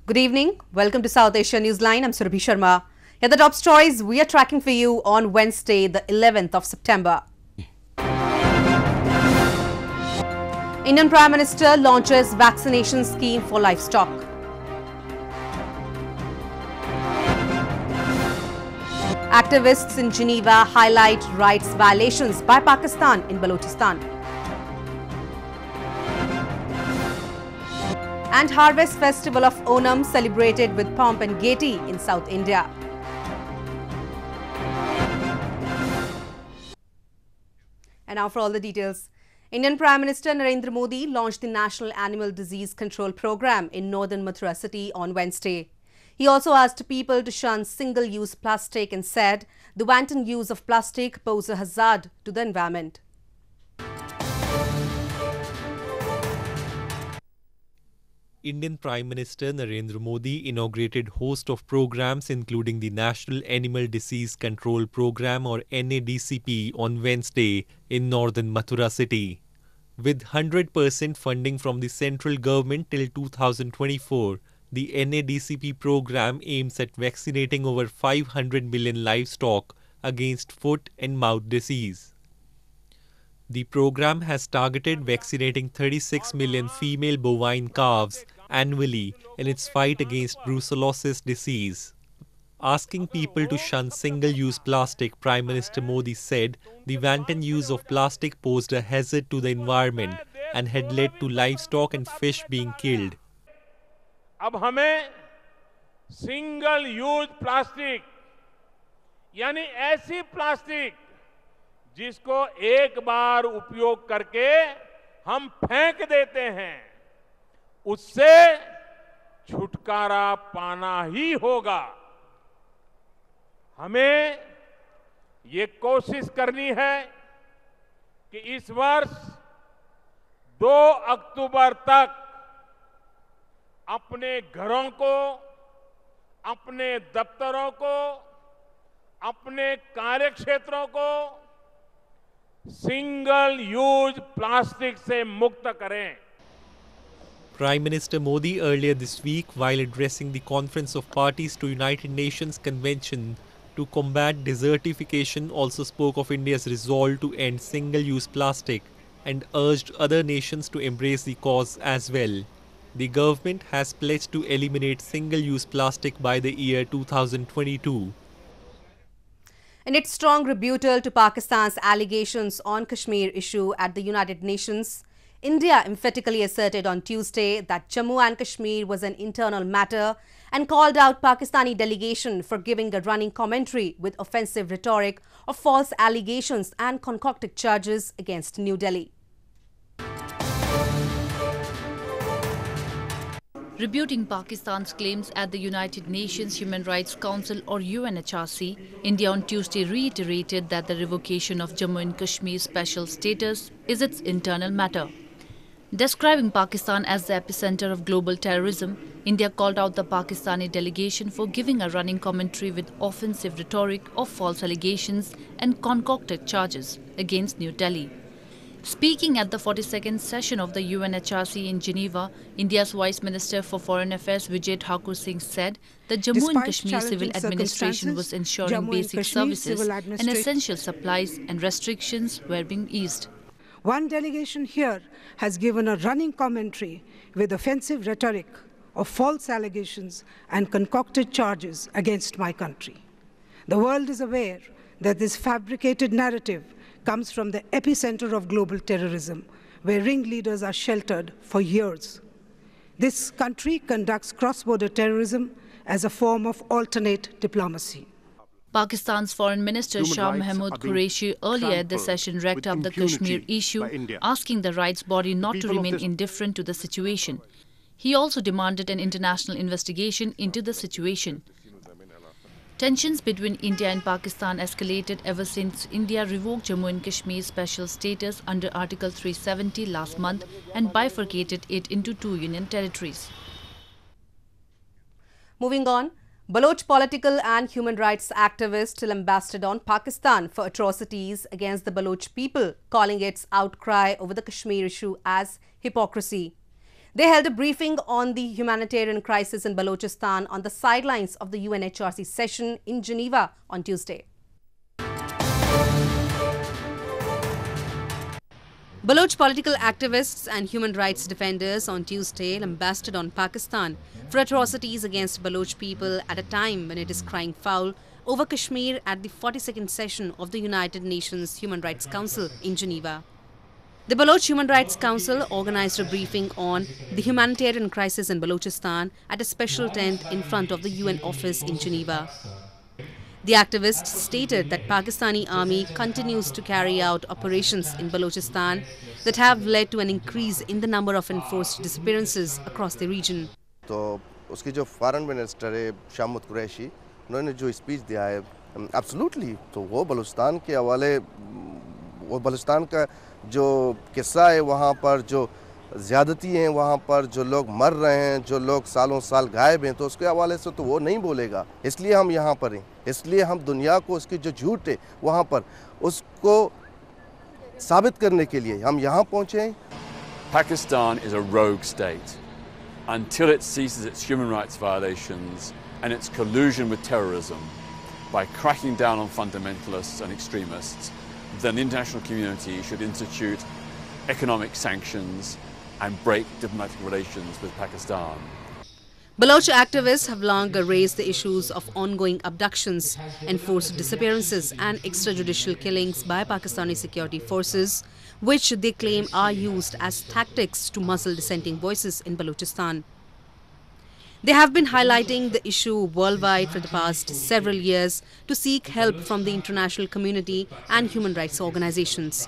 Good evening. Welcome to South Asia Newsline. I'm Surabhi Sharma. Here are the top stories we are tracking for you on Wednesday, the 11th of September. Indian Prime Minister launches vaccination scheme for livestock. Activists in Geneva highlight rights violations by Pakistan in Balochistan. And Harvest Festival of Onam celebrated with pomp and gaiety in South India. And now for all the details. Indian Prime Minister Narendra Modi launched the National Animal Disease Control Programme in northern Mathura city on Wednesday. He also asked people to shun single-use plastic and said the wanton use of plastic poses a hazard to the environment. Indian Prime Minister Narendra Modi inaugurated host of programs including the National Animal Disease Control Programme or NADCP on Wednesday in northern Mathura city. With 100% funding from the central government till 2024, the NADCP program aims at vaccinating over 500 million livestock against foot and mouth disease. The program has targeted vaccinating 36 million female bovine calves annually in its fight against brucellosis disease. Asking people to shun single-use plastic, Prime Minister Modi said the wanton use of plastic posed a hazard to the environment and had led to livestock and fish being killed. अब हमें single use plastic यानी ऐसी plastic जिसको एक बार उपयोग करके हम फेंक देते हैं उससे छुटकारा पाना ही होगा। हमें ये कोशिश करनी है कि इस वर्ष 2 अक्टूबर तक अपने घरों को, अपने दफ्तरों को, अपने कार्यक्षेत्रों को सिंगल यूज प्लास्टिक से मुक्त करें। Prime Minister Modi earlier this week, while addressing the Conference of Parties to United Nations Convention to combat desertification, also spoke of India's resolve to end single-use plastic and urged other nations to embrace the cause as well. The government has pledged to eliminate single-use plastic by the year 2022. In its strong rebuttal to Pakistan's allegations on Kashmir issue at the United Nations, India emphatically asserted on Tuesday that Jammu and Kashmir was an internal matter and called out Pakistani delegation for giving a running commentary with offensive rhetoric of false allegations and concocted charges against New Delhi. Rebuting Pakistan's claims at the United Nations Human Rights Council or UNHRC, India on Tuesday reiterated that the revocation of Jammu and Kashmir's special status is its internal matter. Describing Pakistan as the epicenter of global terrorism, India called out the Pakistani delegation for giving a running commentary with offensive rhetoric of false allegations and concocted charges against New Delhi. Speaking at the 42nd session of the UNHRC in Geneva, India's Vice Minister for Foreign Affairs Vijay Thakur Singh said that Jammu and Kashmir Civil Administration was ensuring basic services and essential supplies and restrictions were being eased. One delegation here has given a running commentary with offensive rhetoric of false allegations and concocted charges against my country. The world is aware that this fabricated narrative comes from the epicenter of global terrorism, where ringleaders are sheltered for years. This country conducts cross-border terrorism as a form of alternate diplomacy. Pakistan's Foreign Minister Shah Mahmood Qureshi earlier at the session racked up the Kashmir issue, asking the rights body not to remain indifferent to the situation. He also demanded an international investigation into the situation. Tensions between India and Pakistan escalated ever since India revoked Jammu and Kashmir's special status under Article 370 last month and bifurcated it into 2 union territories. Moving on, Baloch political and human rights activist lambasted on Pakistan for atrocities against the Baloch people, calling its outcry over the Kashmir issue as hypocrisy. They held a briefing on the humanitarian crisis in Balochistan on the sidelines of the UNHRC session in Geneva on Tuesday. Baloch political activists and human rights defenders on Tuesday lambasted on Pakistan for atrocities against Baloch people at a time when it is crying foul over Kashmir at the 42nd session of the United Nations Human Rights Council in Geneva. The Baloch Human Rights Council organized a briefing on the humanitarian crisis in Balochistan at a special tent in front of the UN office in Geneva. The activists stated that Pakistani army continues to carry out operations in Balochistan that have led to an increase in the number of enforced disappearances across the region. तो उसकी जो foreign minister है शामुत कुरैशी उन्होंने जो speech दिया है absolutely तो वो बलूचिस्तान के हवाले वो बलूचिस्तान का जो किस्सा है वहाँ पर जो ज़्यादती हैं वहाँ पर जो लोग मर रहे हैं जो लोग सालों साल गायब हैं तो उसके हवाले से तो वो नहीं बोलेगा इसलिए हम यहाँ पर हैं इसलिए हम दुनिया को उसकी जो झूठ है वहाँ पर उसको साबित करने के लिए हम यहाँ पहुँचे हैं. Pakistan is a rogue state. Until it ceases its human rights violations and its collusion with terrorism by cracking down on fundamentalists and extremists, then the international community should institute economic sanctions and break diplomatic relations with Pakistan. Baloch activists have long raised the issues of ongoing abductions, enforced disappearances and extrajudicial killings by Pakistani security forces, which they claim are used as tactics to muzzle dissenting voices in Balochistan. They have been highlighting the issue worldwide for the past several years to seek help from the international community and human rights organizations.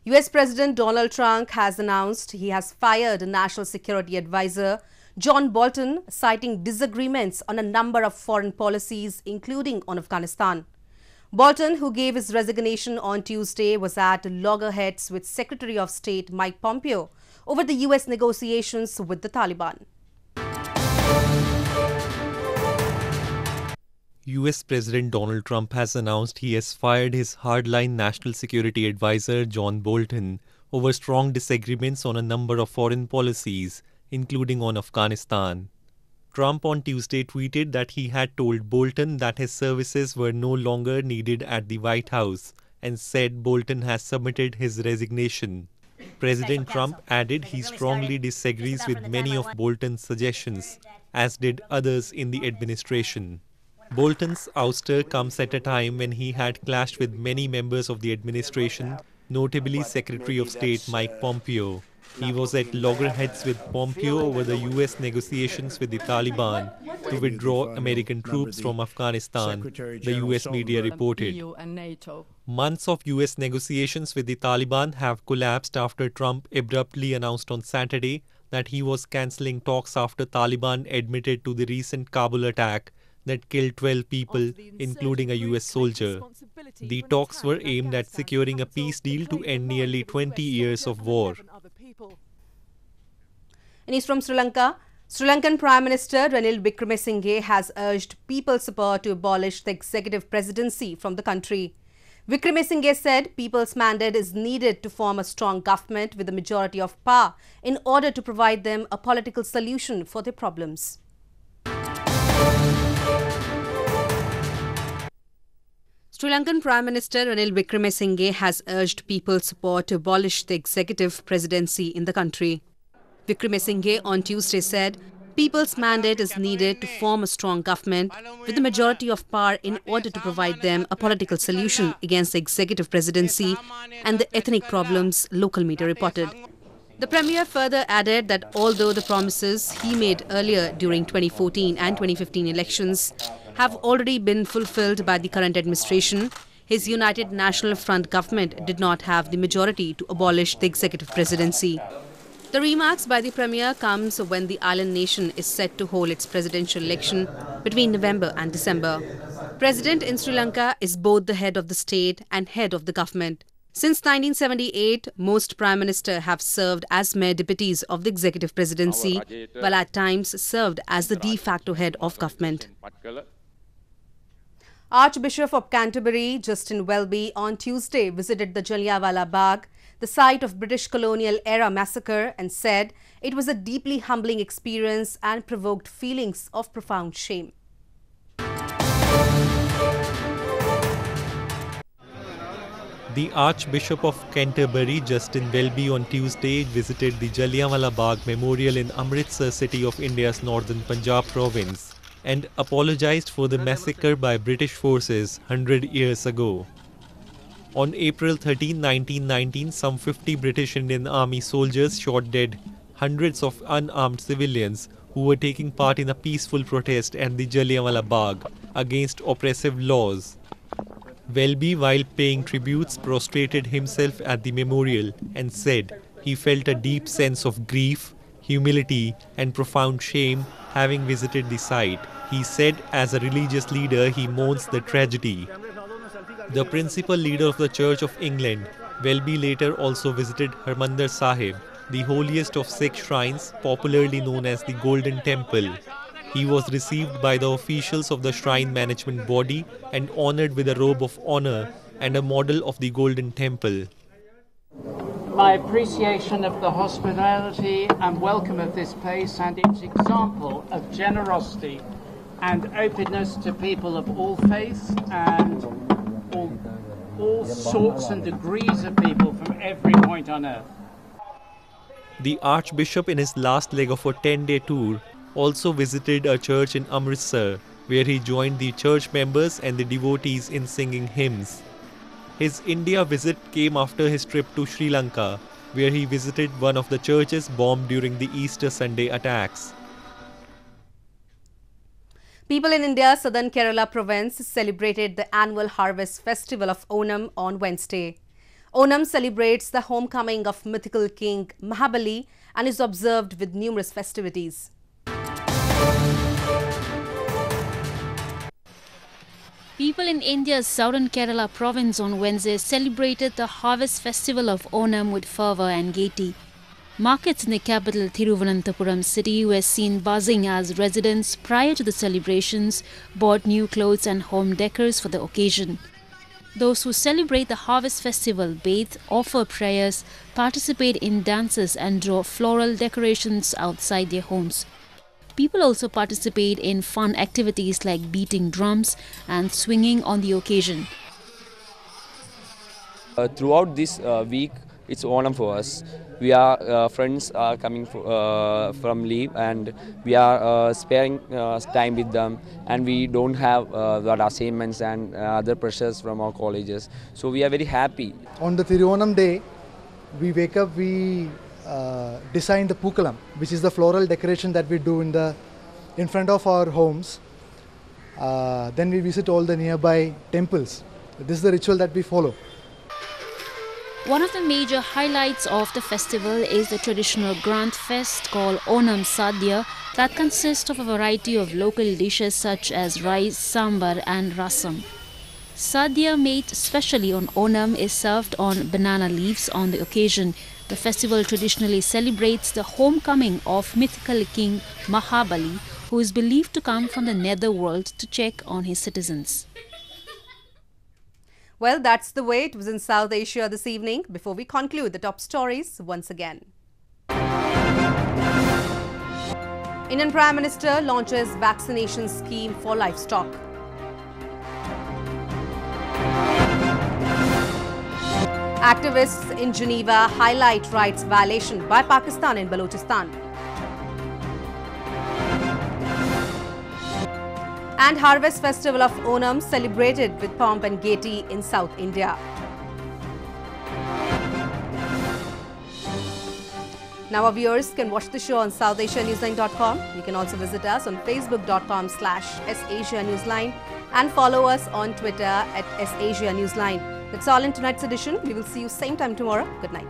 US President Donald Trump has announced he has fired National Security Advisor John Bolton, citing disagreements on a number of foreign policies, including on Afghanistan. Bolton, who gave his resignation on Tuesday, was at loggerheads with Secretary of State Mike Pompeo over the US negotiations with the Taliban. US President Donald Trump has announced he has fired his hardline National Security Advisor John Bolton over strong disagreements on a number of foreign policies, including on Afghanistan. Trump on Tuesday tweeted that he had told Bolton that his services were no longer needed at the White House and said Bolton has submitted his resignation. President Trump added he strongly disagrees with many of Bolton's suggestions, as did others in the administration. Bolton's ouster comes at a time when he had clashed with many members of the administration, notably Secretary of State Mike Pompeo. He was at loggerheads with Pompeo over the US negotiations with the Taliban to withdraw American troops from Afghanistan, the US media reported. Months of US negotiations with the Taliban have collapsed after Trump abruptly announced on Saturday that he was cancelling talks after Taliban admitted to the recent Kabul attack that killed 12 people, including a US soldier. The talks were aimed at securing a peace deal to end nearly 20 years of war. News from Sri Lanka. Sri Lankan Prime Minister Ranil Wickremesinghe has urged people's support to abolish the executive presidency from the country. Wickremesinghe said people's mandate is needed to form a strong government with a majority of power in order to provide them a political solution for their problems. Sri Lankan Prime Minister Ranil Wickremesinghe has urged people's support to abolish the executive presidency in the country. Wickremesinghe on Tuesday said people's mandate is needed to form a strong government with a majority of power in order to provide them a political solution against the executive presidency and the ethnic problems, local media reported. The Premier further added that although the promises he made earlier during 2014 and 2015 elections have already been fulfilled by the current administration, his United National Front government did not have the majority to abolish the executive presidency. The remarks by the Premier comes when the island nation is set to hold its presidential election between November and December. President in Sri Lanka is both the head of the state and head of the government. Since 1978, most Prime Ministers have served as mere deputies of the executive presidency, while at times served as the de facto head of government. Archbishop of Canterbury, Justin Welby, on Tuesday visited the Jallianwala Bagh, the site of British colonial era massacre, and said it was a deeply humbling experience and provoked feelings of profound shame. The Archbishop of Canterbury, Justin Welby, on Tuesday visited the Jallianwala Bagh Memorial in Amritsar, city of India's northern Punjab province, and apologized for the massacre by British forces 100 years ago. On April 13, 1919, some 50 British Indian Army soldiers shot dead hundreds of unarmed civilians who were taking part in a peaceful protest at the Jallianwala Bagh against oppressive laws. Welby, while paying tributes, prostrated himself at the memorial and said he felt a deep sense of grief, humility and profound shame having visited the site. He said as a religious leader he mourns the tragedy. The principal leader of the Church of England, Welby later also visited Harmandir Sahib, the holiest of Sikh shrines, popularly known as the Golden Temple. He was received by the officials of the shrine management body and honoured with a robe of honour and a model of the Golden Temple. My appreciation of the hospitality and welcome of this place and its example of generosity and openness to people of all faiths and all sorts and degrees of people from every point on earth. The Archbishop, in his last leg of a 10-day tour, also visited a church in Amritsar, where he joined the church members and the devotees in singing hymns. His India visit came after his trip to Sri Lanka, where he visited one of the churches bombed during the Easter Sunday attacks. People in India's southern Kerala province celebrated the annual harvest festival of Onam on Wednesday. Onam celebrates the homecoming of mythical king Mahabali and is observed with numerous festivities. People in India's southern Kerala province on Wednesday celebrated the harvest festival of Onam with fervour and gaiety. Markets in the capital Thiruvananthapuram city were seen buzzing as residents prior to the celebrations bought new clothes and home decors for the occasion. Those who celebrate the harvest festival bathe, offer prayers, participate in dances and draw floral decorations outside their homes. People also participate in fun activities like beating drums and swinging on the occasion. Throughout this week, it's Onam for us. We are friends are coming from leave and we are sparing time with them, and we don't have the assignments and other pressures from our colleges. So we are very happy. On the Thiruvonam day, we wake up, we design the Pookalam, which is the floral decoration that we do in front of our homes. Then we visit all the nearby temples. This is the ritual that we follow. One of the major highlights of the festival is the traditional Grand Fest called Onam Sadhya that consists of a variety of local dishes such as rice, sambar and rasam. Sadhya made specially on Onam is served on banana leaves on the occasion. The festival traditionally celebrates the homecoming of mythical king Mahabali, who is believed to come from the netherworld to check on his citizens. Well, that's the way it was in South Asia this evening. Before we conclude, the top stories once again. Indian Prime Minister launches vaccination scheme for livestock. Activists in Geneva highlight rights violation by Pakistan in Balochistan. And Harvest Festival of Onam celebrated with pomp and gaiety in South India. Now our viewers can watch the show on SouthAsiaNewsline.com. You can also visit us on Facebook.com/SAsia Newsline and follow us on Twitter @SAsia Newsline. That's all in tonight's edition. We will see you same time tomorrow. Good night.